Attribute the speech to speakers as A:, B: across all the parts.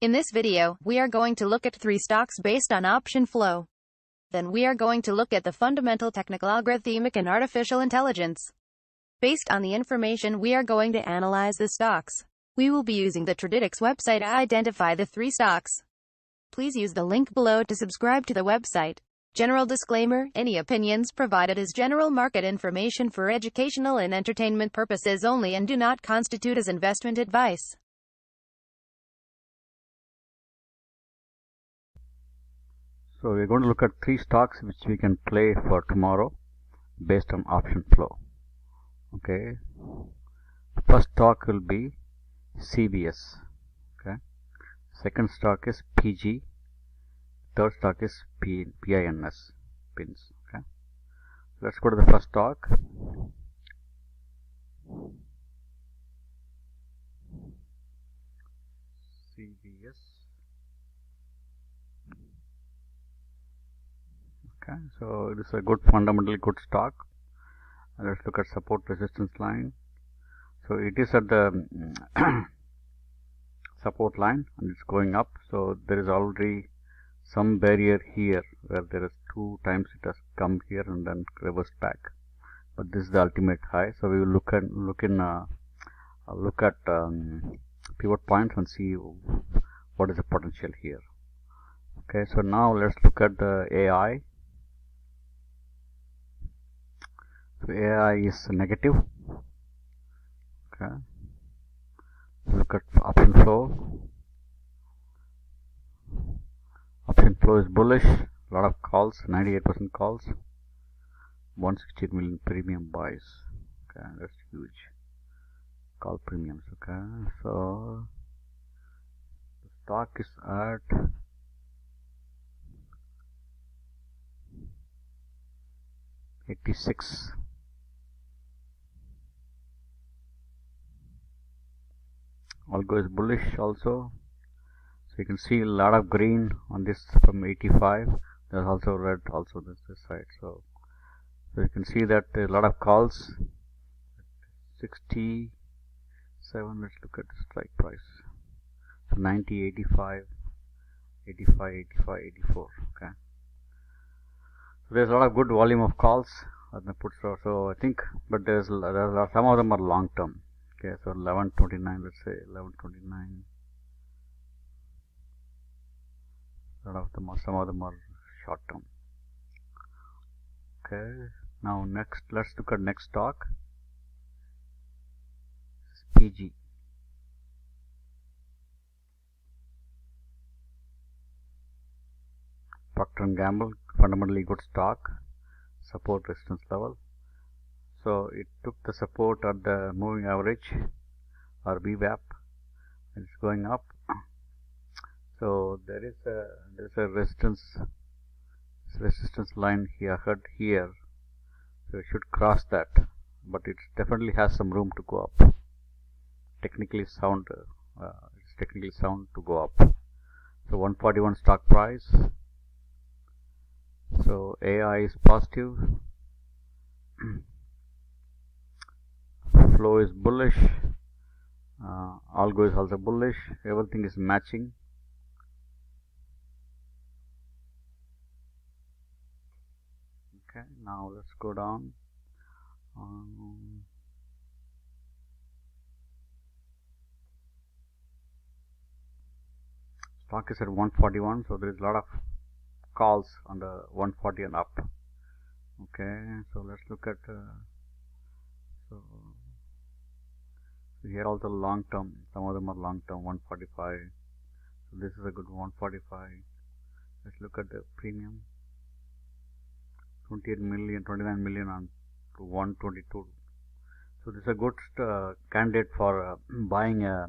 A: In this video, we are going to look at 3 stocks based on option flow. Then we are going to look at the fundamental technical algorithmic and artificial intelligence. Based on the information we are going to analyze the stocks. We will be using the Traditics website to identify the 3 stocks. Please use the link below to subscribe to the website. General disclaimer, any opinions provided is general market information for educational and entertainment purposes only and do not constitute as investment advice.
B: So we're going to look at 3 stocks which we can play for tomorrow based on option flow. Okay. First stock will be CBS. Okay. Second stock is PG. Third stock is PINS. Pins. Okay. Let's go to the first stock. CBS. Okay, so it is a good, fundamentally good stock. Let's look at support resistance line. So it is at the support line and it's going up. So there is already some barrier here where there is 2 times it has come here and then reversed back. But this is the ultimate high. So we will look at pivot points and see what is the potential here. Okay, so now let's look at the AI. So AI is negative. Okay. Look at option flow. Option flow is bullish. A lot of calls, 98% calls. 160 million premium buys. Okay, that's huge. Call premiums. Okay, so the stock is at 86. Algo is bullish also. So you can see a lot of green on this from 85. There's also red also this side. So you can see that a lot of calls. 67. Let's look at the strike price. So 90, 85, 85, 85, 84. Okay. So there's a lot of good volume of calls on the puts. So I think, but there's some of them are long term. Okay, so 1129, let's say 1129. Some of them are short term. Okay, now next, let's look at next stock. PG. Procter & Gamble, fundamentally good stock, support resistance level. So it took the support at the moving average or VWAP. It's going up. So there is a resistance line here, here. So it should cross that, but it definitely has some room to go up. Technically sound, it's technically sound to go up. So 141 stock price. So AI is positive. Flow is bullish. Algo is also bullish. Everything is matching. Okay, now let's go down. Stock is at 141, so there is a lot of calls on the 140 and up. Okay, so let's look at so here also long term, some of them are long term, 145. So this is a good 145. Let's look at the premium, 28 million, 29 million on to 122. So this is a good candidate for buying a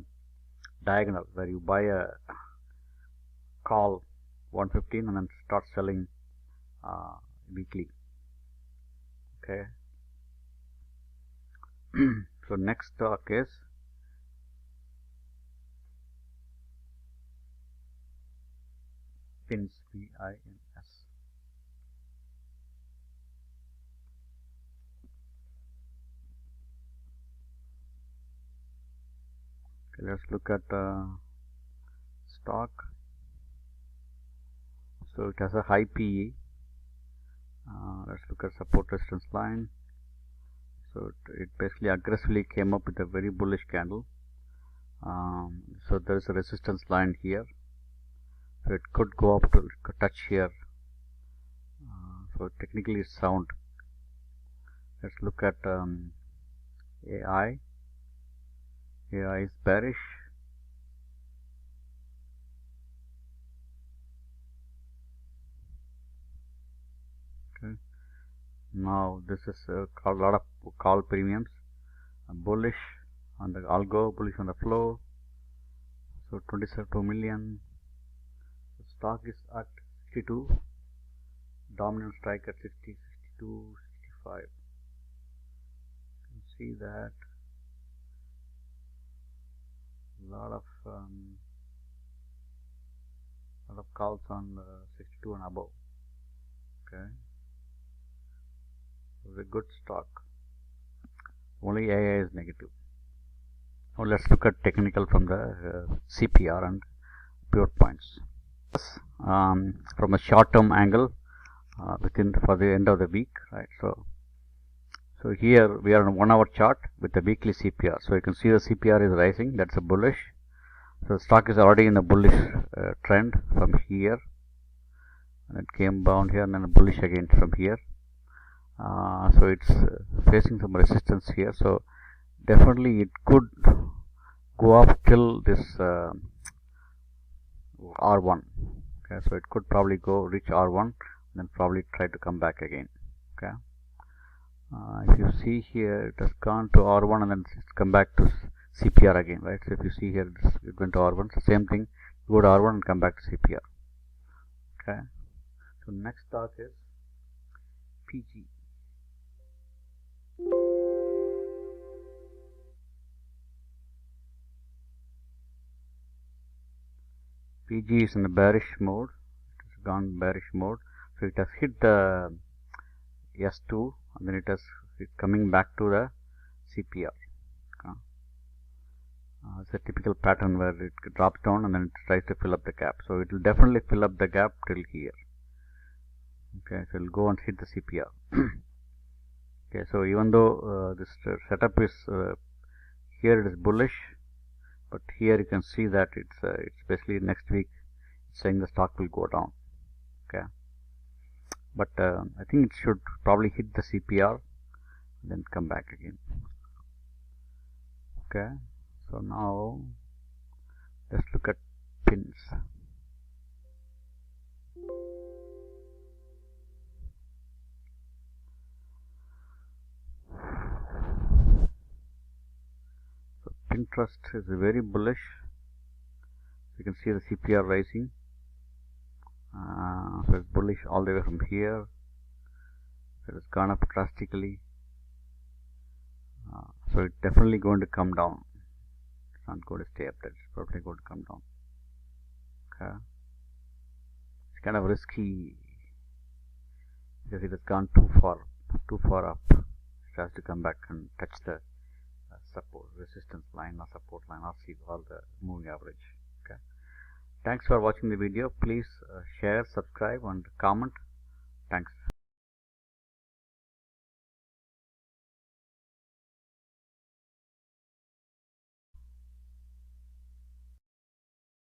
B: diagonal, where you buy a call 115 and then start selling weekly. Okay. So next stock is PINS, PINS. Okay, let's look at stock. So it has a high PE. Let's look at support resistance line. So it basically aggressively came up with a very bullish candle. So there is a resistance line here. So it could go up to touch here. So technically it's sound. Let's look at AI. AI is bearish. Okay. Now this is a lot of call premiums. Bullish on the algo, bullish on the flow. So 27 million. The stock is at 62. Dominant strike at 60, 62, 65. You can see that lot of calls on 62 and above. Okay, so it's a good stock. Only AI is negative. Now let's look at technical from the CPR and pivot points. From a short-term angle, for the end of the week, right? So here we are on 1 hour chart with the weekly CPR. So you can see the CPR is rising. That's a bullish. So the stock is already in a bullish trend from here, and it came down here and then bullish again from here. So it's facing some resistance here. So definitely it could go up till this R1. Okay, so it could probably reach R1 and then probably try to come back again. Okay. If you see here, it has gone to R1 and then it's come back to CPR again, right? So if you see here, it went to R1. So same thing, go to R1 and come back to CPR. Okay. So next stock is PG. PG is in the bearish mode. It has gone bearish mode. So it has hit the S2 and then it's coming back to the CPR. Okay. It's a typical pattern where it drops down and then it tries to fill up the gap. So it will definitely fill up the gap till here. Okay, so it will go and hit the CPR. Okay, so even though this setup is here, it is bullish, but here you can see that it's basically next week it's saying the stock will go down. Okay, but I think it should probably hit the CPR and then come back again. Okay, so now let's look at pins. So Pinterest is very bullish. You can see the CPR rising. So it's bullish all the way from here. So it's gone up drastically. So it's definitely going to come down. It's not going to stay up there. It's probably going to come down. Okay. It's kind of risky because it has gone too far up. It has to come back and touch the support, resistance line or support line or the moving average. Okay. Thanks for watching the video. Please share, subscribe and comment. Thanks.